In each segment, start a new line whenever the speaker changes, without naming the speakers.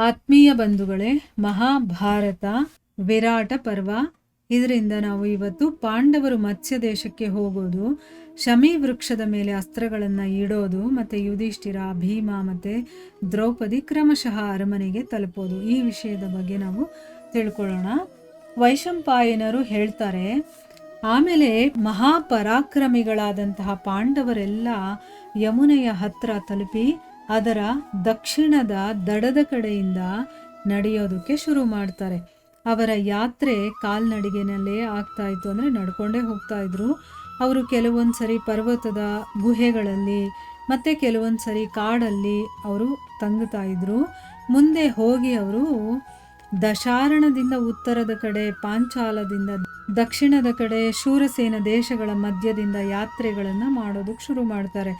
ಆತ್ಮೀಯ ಬಂಧುಗಳೇ, ಮಹಾಭಾರತ ವಿರಾಟ ಪರ್ವ. ಇದರಿಂದ ನಾವು ಇವತ್ತು ಪಾಂಡವರು ಮತ್ಸ್ಯ ದೇಶಕ್ಕೆ ಹೋಗೋದು, ಶಮಿ ವೃಕ್ಷದ ಮೇಲೆ ಅಸ್ತ್ರಗಳನ್ನು ಇಡೋದು, ಮತ್ತೆ ಯುಧಿಷ್ಠಿರ, ಭೀಮ ಮತ್ತೆ ದ್ರೌಪದಿ ಕ್ರಮಶಃ ಅರಮನೆಗೆ ತಲುಪೋದು, ಈ ವಿಷಯದ ಬಗ್ಗೆ ನಾವು ತಿಳ್ಕೊಳ್ಳೋಣ. ವೈಶಂಪಾಯನರು ಹೇಳ್ತಾರೆ, ಆಮೇಲೆ ಮಹಾಪರಾಕ್ರಮಿಗಳಾದಂತಹ ಪಾಂಡವರೆಲ್ಲ ಯಮುನೆಯ ಹತ್ರ ತಲುಪಿ ಅದರ ದಕ್ಷಿಣದ ದಡದ ಕಡೆಯಿಂದ ನಡೆಯೋದಕ್ಕೆ ಶುರು ಮಾಡ್ತಾರೆ. ಅವರ ಯಾತ್ರೆ ಕಾಲ್ನಡಿಗೆನಲ್ಲೇ ಆಗ್ತಾ ಇತ್ತು, ಅಂದರೆ ನಡ್ಕೊಂಡೇ ಹೋಗ್ತಾ ಇದ್ರು. ಅವರು ಕೆಲವೊಂದು ಸರಿ ಪರ್ವತದ ಗುಹೆಗಳಲ್ಲಿ ಮತ್ತೆ ಕೆಲವೊಂದು ಸರಿ ಕಾಡಲ್ಲಿ ಅವರು ತಂಗುತ್ತಾ ಇದ್ರು. ಮುಂದೆ ಹೋಗಿ ಅವರು ದಶಾರಣದಿಂದ ಉತ್ತರದ ಕಡೆ, ಪಾಂಚಾಲದಿಂದ ದಕ್ಷಿಣದ ಕಡೆ, ಶೂರಸೇನ ದೇಶಗಳ ಮಧ್ಯದಿಂದ ಯಾತ್ರೆಗಳನ್ನು ಮಾಡೋದಕ್ಕೆ ಶುರು ಮಾಡ್ತಾರೆ.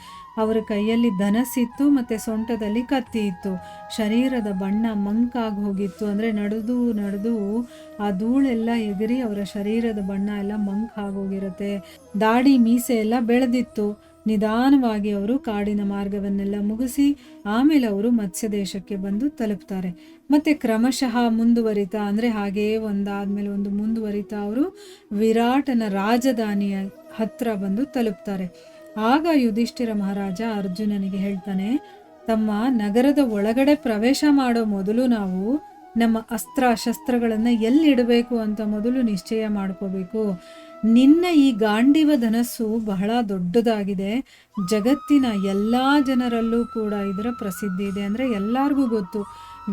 ಅವರ ಕೈಯಲ್ಲಿ ಧನಸ್ಸಿತ್ತು ಮತ್ತು ಸೊಂಟದಲ್ಲಿ ಕತ್ತಿ ಇತ್ತು. ಶರೀರದ ಬಣ್ಣ ಮಂಕಾಗಿ ಹೋಗಿತ್ತು, ಅಂದರೆ ನಡೆದು ನಡೆದು ಆ ಧೂಳೆಲ್ಲ ಎಗರಿ ಅವರ ಶರೀರದ ಬಣ್ಣ ಎಲ್ಲ ಮಂಕಾಗೋಗಿರುತ್ತೆ. ದಾಡಿ ಮೀಸೆ ಎಲ್ಲ ಬೆಳೆದಿತ್ತು. ನಿಧಾನವಾಗಿ ಅವರು ಕಾಡಿನ ಮಾರ್ಗವನ್ನೆಲ್ಲ ಮುಗಿಸಿ ಆಮೇಲೆ ಅವರು ಮತ್ಸ್ಯ ದೇಶಕ್ಕೆ ಬಂದು ತಲುಪ್ತಾರೆ. ಮತ್ತೆ ಕ್ರಮಶಃ ಮುಂದುವರಿತಾ, ಅಂದರೆ ಹಾಗೇ ಒಂದಾದ್ಮೇಲೆ ಒಂದು ಮುಂದುವರಿತಾ ಅವರು ವಿರಾಟನ ರಾಜಧಾನಿಯ ಹತ್ರ ಬಂದು ತಲುಪ್ತಾರೆ. ಆಗ ಯುಧಿಷ್ಠಿರ ಮಹಾರಾಜ ಅರ್ಜುನನಿಗೆ ಹೇಳ್ತಾನೆ, ತಮ್ಮ ನಗರದ ಒಳಗಡೆ ಪ್ರವೇಶ ಮಾಡೋ ಮೊದಲು ನಾವು ನಮ್ಮ ಅಸ್ತ್ರ ಶಸ್ತ್ರಗಳನ್ನು ಎಲ್ಲಿಡಬೇಕು ಅಂತ ಮೊದಲು ನಿಶ್ಚಯ ಮಾಡ್ಕೋಬೇಕು. ನಿನ್ನ ಈ ಗಾಂಡೀವ ಧನಸ್ಸು ಬಹಳ ದೊಡ್ಡದಾಗಿದೆ. ಜಗತ್ತಿನ ಎಲ್ಲ ಜನರಲ್ಲೂ ಕೂಡ ಇದರ ಪ್ರಸಿದ್ಧಿ ಇದೆ, ಅಂದರೆ ಎಲ್ಲರಿಗೂ ಗೊತ್ತು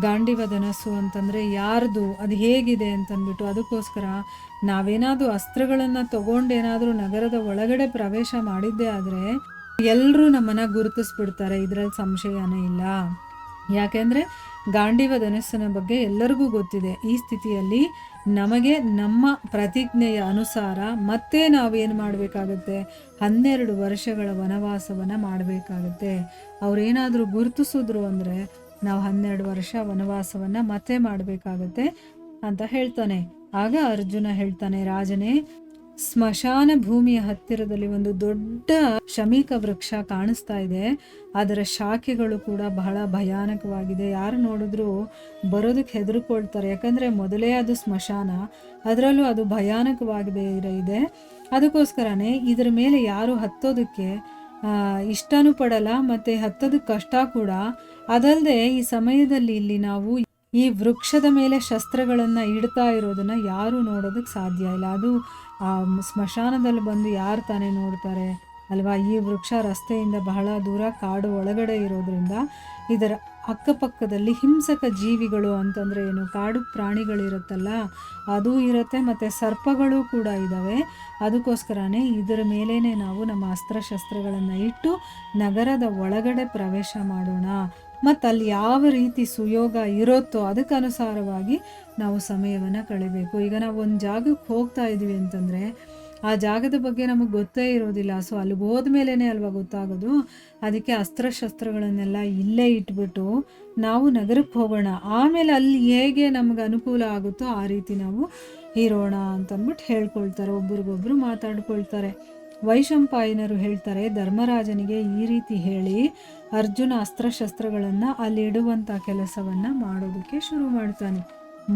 ಗಾಂಡೀವ ಧನಸ್ಸು ಅಂತಂದರೆ ಯಾರ್ದು, ಅದು ಹೇಗಿದೆ ಅಂತಂದ್ಬಿಟ್ಟು. ಅದಕ್ಕೋಸ್ಕರ ನಾವೇನಾದರೂ ಅಸ್ತ್ರಗಳನ್ನು ತಗೊಂಡೇನಾದರೂ ನಗರದ ಒಳಗಡೆ ಪ್ರವೇಶ ಮಾಡಿದ್ದೇ ಆದರೆ ಎಲ್ಲರೂ ನಮ್ಮನ್ನು ಗುರುತಿಸ್ಬಿಡ್ತಾರೆ, ಇದರಲ್ಲಿ ಸಂಶಯನೇ ಇಲ್ಲ. ಯಾಕೆಂದರೆ ಗಾಂಡೀವ ಧನಸ್ಸಿನ ಬಗ್ಗೆ ಎಲ್ಲರಿಗೂ ಗೊತ್ತಿದೆ. ಈ ಸ್ಥಿತಿಯಲ್ಲಿ ನಮಗೆ ನಮ್ಮ ಪ್ರತಿಜ್ಞೆಯ ಅನುಸಾರ ಮತ್ತೆ ನಾವೇನು ಮಾಡಬೇಕಾಗುತ್ತೆ, 12 ವರ್ಷಗಳ ವನವಾಸವನ್ನು ಮಾಡಬೇಕಾಗುತ್ತೆ. ಅವರೇನಾದರೂ ಗುರುತಿಸಿದ್ರು ಅಂದರೆ ನಾವು 12 ವರ್ಷ ವನವಾಸವನ್ನು ಮತ್ತೆ ಮಾಡಬೇಕಾಗತ್ತೆ ಅಂತ ಹೇಳ್ತಾನೆ. ಆಗ ಅರ್ಜುನ ಹೇಳ್ತಾನೆ, ರಾಜನೇ, ಸ್ಮಶಾನ ಭೂಮಿಯ ಹತ್ತಿರದಲ್ಲಿ ಒಂದು ದೊಡ್ಡ ಶಮೀಕ ವೃಕ್ಷ ಕಾಣಿಸ್ತಾ ಇದೆ. ಅದರ ಶಾಖೆಗಳು ಕೂಡ ಬಹಳ ಭಯಾನಕವಾಗಿದೆ. ಯಾರು ನೋಡಿದ್ರು ಬರೋದಕ್ಕೆ ಹೆದರ್ಕೊಳ್ತಾರೆ, ಯಾಕಂದರೆ ಮೊದಲೇ ಅದು ಸ್ಮಶಾನ, ಅದರಲ್ಲೂ ಅದು ಭಯಾನಕವಾಗಿದೆ ಇದೆ. ಅದಕ್ಕೋಸ್ಕರನೇ ಇದರ ಮೇಲೆ ಯಾರು ಹತ್ತೋದಕ್ಕೆ ಇಷ್ಟನೂ ಪಡಲ್ಲ, ಮತ್ತು ಹತ್ತೋದಕ್ಕೆ ಕಷ್ಟ ಕೂಡ. ಅದಲ್ಲದೆ ಈ ಸಮಯದಲ್ಲಿ ಇಲ್ಲಿ ನಾವು ಈ ವೃಕ್ಷದ ಮೇಲೆ ಶಸ್ತ್ರಗಳನ್ನು ಇಡ್ತಾ ಇರೋದನ್ನು ಯಾರೂ ನೋಡೋದಕ್ಕೆ ಸಾಧ್ಯ ಇಲ್ಲ. ಅದು ಸ್ಮಶಾನದಲ್ಲಿ ಬಂದು ಯಾರು ತಾನೇ ನೋಡ್ತಾರೆ ಅಲ್ವಾ. ಈ ವೃಕ್ಷ ರಸ್ತೆಯಿಂದ ಬಹಳ ದೂರ ಕಾಡು ಒಳಗಡೆ ಇರೋದ್ರಿಂದ ಇದರ ಅಕ್ಕಪಕ್ಕದಲ್ಲಿ ಹಿಂಸಕ ಜೀವಿಗಳು ಅಂತಂದರೆ ಏನು, ಕಾಡು ಪ್ರಾಣಿಗಳಿರುತ್ತಲ್ಲ ಅದು ಇರುತ್ತೆ, ಮತ್ತು ಸರ್ಪಗಳು ಕೂಡ ಇದ್ದಾವೆ. ಅದಕ್ಕೋಸ್ಕರನೇ ಇದರ ಮೇಲೇ ನಾವು ನಮ್ಮ ಅಸ್ತ್ರಶಸ್ತ್ರಗಳನ್ನು ಇಟ್ಟು ನಗರದ ಒಳಗಡೆ ಪ್ರವೇಶ ಮಾಡೋಣ. ಮತ್ತು ಅಲ್ಲಿ ಯಾವ ರೀತಿ ಸುಯೋಗ ಇರುತ್ತೋ ಅದಕ್ಕನುಸಾರವಾಗಿ ನಾವು ಸಮಯವನ್ನು ಕಳಿಬೇಕು. ಈಗ ನಾವು ಒಂದು ಜಾಗಕ್ಕೆ ಹೋಗ್ತಾ ಇದ್ದೀವಿ ಅಂತಂದರೆ ಆ ಜಾಗದ ಬಗ್ಗೆ ನಮಗೆ ಗೊತ್ತೇ ಇರೋದಿಲ್ಲ. ಸೊ ಅಲ್ಲಿಗೆ ಹೋದ್ಮೇಲೆ ಅಲ್ವಾ ಗೊತ್ತಾಗೋದು. ಅದಕ್ಕೆ ಅಸ್ತ್ರಶಸ್ತ್ರಗಳನ್ನೆಲ್ಲ ಇಲ್ಲೇ ಇಟ್ಬಿಟ್ಟು ನಾವು ನಗರಕ್ಕೆ ಹೋಗೋಣ, ಆಮೇಲೆ ಅಲ್ಲಿ ಹೇಗೆ ನಮ್ಗೆ ಅನುಕೂಲ ಆಗುತ್ತೋ ಆ ರೀತಿ ನಾವು ಇರೋಣ ಅಂತಂದ್ಬಿಟ್ಟು ಹೇಳ್ಕೊಳ್ತಾರೆ, ಒಬ್ರಿಗೊಬ್ರು ಮಾತಾಡ್ಕೊಳ್ತಾರೆ. ವೈಶಂಪಾಯನರು ಹೇಳ್ತಾರೆ, ಧರ್ಮರಾಜನಿಗೆ ಈ ರೀತಿ ಹೇಳಿ ಅರ್ಜುನ ಅಸ್ತ್ರಶಸ್ತ್ರಗಳನ್ನು ಅಲ್ಲಿಡುವಂಥ ಕೆಲಸವನ್ನು ಮಾಡೋದಕ್ಕೆ ಶುರು ಮಾಡ್ತಾನೆ.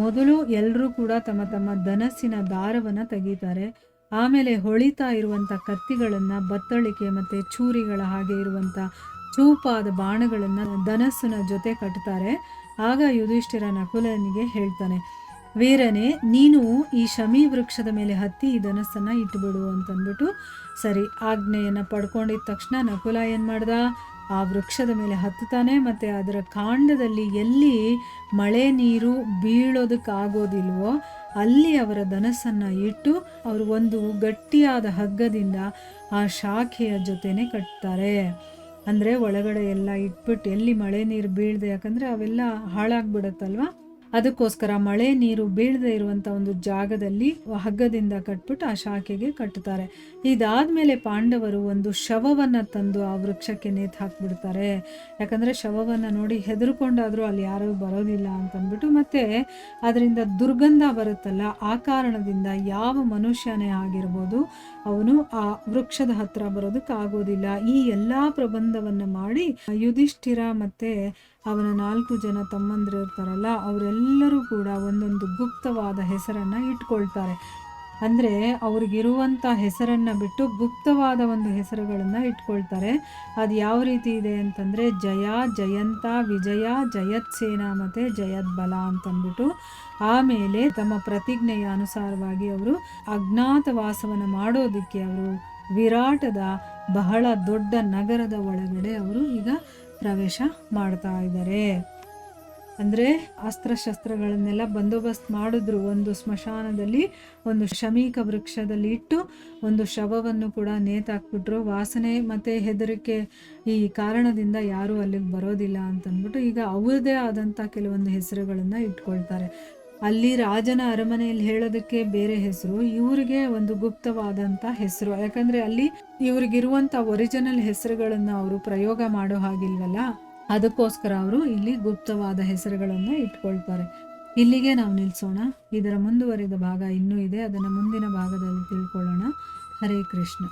ಮೊದಲು ಎಲ್ಲರೂ ಕೂಡ ತಮ್ಮ ತಮ್ಮ ಧನಸ್ಸಿನ ದಾರವನ್ನು ತೆಗಿತಾರೆ. ಆಮೇಲೆ ಹೊಳಿತಾ ಇರುವಂಥ ಕತ್ತಿಗಳನ್ನು, ಬತ್ತಳಿಕೆ ಮತ್ತು ಚೂರಿಗಳ ಹಾಗೆ ಇರುವಂಥ ಚೂಪಾದ ಬಾಣಗಳನ್ನು ಧನಸ್ಸಿನ ಜೊತೆ ಕಟ್ತಾರೆ. ಆಗ ಯುಧಿಷ್ಠಿರ ನಕುಲನಿಗೆ ಹೇಳ್ತಾನೆ, ವೀರನೇ, ನೀನು ಈ ಶಮಿ ವೃಕ್ಷದ ಮೇಲೆ ಹತ್ತಿ ಈ ಧನಸ್ಸನ್ನು ಇಟ್ಬಿಡು ಅಂತಂದ್ಬಿಟ್ಟು ಸರಿ ಆಜ್ಞೆಯನ್ನು ಪಡ್ಕೊಂಡಿದ್ದ ತಕ್ಷಣ ನಕುಲ ಏನು ಮಾಡ್ದ, ಆ ವೃಕ್ಷದ ಮೇಲೆ ಹತ್ತುತ್ತಾನೆ. ಮತ್ತು ಅದರ ಕಾಂಡದಲ್ಲಿ ಎಲ್ಲಿ ಮಳೆ ನೀರು ಬೀಳೋದಕ್ಕಾಗೋದಿಲ್ವೋ ಅಲ್ಲಿ ಅವರ ಧನಸ್ಸನ್ನು ಇಟ್ಟು ಅವರು ಒಂದು ಗಟ್ಟಿಯಾದ ಹಗ್ಗದಿಂದ ಆ ಶಾಖೆಯ ಜೊತೆನೆ ಕಟ್ತಾರೆ. ಅಂದರೆ ಒಳಗಡೆ ಎಲ್ಲ ಇಟ್ಬಿಟ್ಟು ಎಲ್ಲಿ ಮಳೆ ನೀರು ಬೀಳದೆ, ಯಾಕಂದರೆ ಅವೆಲ್ಲ ಹಾಳಾಗ್ಬಿಡುತ್ತಲ್ವ, ಅದಕ್ಕೋಸ್ಕರ ಮಳೆ ನೀರು ಬೀಳದೆ ಇರುವಂಥ ಒಂದು ಜಾಗದಲ್ಲಿ ಹಗ್ಗದಿಂದ ಕಟ್ಬಿಟ್ಟು ಆ ಶಾಖೆಗೆ ಕಟ್ಟುತ್ತಾರೆ. ಇದಾದಮೇಲೆ ಪಾಂಡವರು ಒಂದು ಶವವನ್ನು ತಂದು ಆ ವೃಕ್ಷಕ್ಕೆ ನೇತು ಹಾಕ್ಬಿಡ್ತಾರೆ. ಯಾಕಂದರೆ ಶವವನ್ನು ನೋಡಿ ಹೆದರ್ಕೊಂಡಾದರೂ ಅಲ್ಲಿ ಯಾರೂ ಬರೋದಿಲ್ಲ ಅಂತಂದ್ಬಿಟ್ಟು, ಮತ್ತು ಅದರಿಂದ ದುರ್ಗಂಧ ಬರುತ್ತಲ್ಲ, ಆ ಕಾರಣದಿಂದ ಯಾವ ಮನುಷ್ಯನೇ ಆಗಿರ್ಬೋದು ಅವನು ಆ ವೃಕ್ಷದ ಹತ್ರ ಬರೋದಕ್ಕೆ ಆಗೋದಿಲ್ಲ. ಈ ಎಲ್ಲ ಪ್ರಬಂಧವನ್ನು ಮಾಡಿ ಯುಧಿಷ್ಠಿರ ಮತ್ತು ಅವನ 4 ಜನ ತಮ್ಮಂದಿರು ಇರ್ತಾರಲ್ಲ, ಅವರೆಲ್ಲರೂ ಕೂಡ ಒಂದೊಂದು ಗುಪ್ತವಾದ ಹೆಸರನ್ನು ಇಟ್ಕೊಳ್ತಾರೆ. ಅಂದರೆ ಅವ್ರಿಗಿರುವಂಥ ಹೆಸರನ್ನು ಬಿಟ್ಟು ಗುಪ್ತವಾದ ಒಂದು ಹೆಸರುಗಳನ್ನು ಇಟ್ಕೊಳ್ತಾರೆ. ಅದು ಯಾವ ರೀತಿ ಇದೆ ಅಂತಂದರೆ ಜಯ, ಜಯಂತ, ವಿಜಯ, ಜಯತ್ಸೇನ ಮತ್ತು ಜಯದ್ಬಲ ಅಂತಂದ್ಬಿಟ್ಟು. ಆಮೇಲೆ ತಮ್ಮ ಪ್ರತಿಜ್ಞೆಯ ಅನುಸಾರವಾಗಿ ಅವರು ಅಜ್ಞಾತವಾಸವನ್ನು ಮಾಡೋದಕ್ಕೆ ಅವರು ವಿರಾಟದ ಬಹಳ ದೊಡ್ಡ ನಗರದ ಒಳಗಡೆ ಅವರು ಈಗ ಪ್ರವೇಶ ಮಾಡ್ತಾ ಇದ್ದಾರೆ. ಅಂದರೆ ಅಸ್ತ್ರಶಸ್ತ್ರಗಳನ್ನೆಲ್ಲ ಬಂದೋಬಸ್ತ್ ಮಾಡಿದ್ರು. ಒಂದು ಸ್ಮಶಾನದಲ್ಲಿ ಒಂದು ಶಮೀಕ ವೃಕ್ಷದಲ್ಲಿ ಇಟ್ಟು ಒಂದು ಶವವನ್ನು ಕೂಡ ನೇತಾಕ್ಬಿಟ್ರು. ವಾಸನೆ ಮತ್ತು ಹೆದರಿಕೆ ಈ ಕಾರಣದಿಂದ ಯಾರೂ ಅಲ್ಲಿಗೆ ಬರೋದಿಲ್ಲ ಅಂತಂದ್ಬಿಟ್ಟು ಈಗ ಅವ್ರದ್ದೇ ಆದಂಥ ಕೆಲವೊಂದು ಹೆಸರುಗಳನ್ನು ಇಟ್ಕೊಳ್ತಾರೆ. ಅಲ್ಲಿ ರಾಜನ ಅರಮನೆಯಲ್ಲಿ ಹೇಳೋದಕ್ಕೆ ಬೇರೆ ಹೆಸರು, ಇವ್ರಿಗೆ ಒಂದು ಗುಪ್ತವಾದಂಥ ಹೆಸರು. ಯಾಕಂದರೆ ಅಲ್ಲಿ ಇವ್ರಿಗಿರುವಂಥ ಒರಿಜಿನಲ್ ಹೆಸರುಗಳನ್ನು ಅವರು ಪ್ರಯೋಗ ಮಾಡೋ ಹಾಗಿಲ್ವಲ್ಲ, ಅದಕ್ಕೋಸ್ಕರ ಅವರು ಇಲ್ಲಿ ಗುಪ್ತವಾದ ಹೆಸರುಗಳನ್ನು ಇಟ್ಕೊಳ್ತಾರೆ. ಇಲ್ಲಿಗೆ ನಾವು ನಿಲ್ಲಿಸೋಣ. ಇದರ ಮುಂದುವರಿದ ಭಾಗ ಇನ್ನೂ ಇದೆ, ಅದನ್ನು ಮುಂದಿನ ಭಾಗದಲ್ಲಿ ತಿಳ್ಕೊಳ್ಳೋಣ. ಹರೇ ಕೃಷ್ಣ.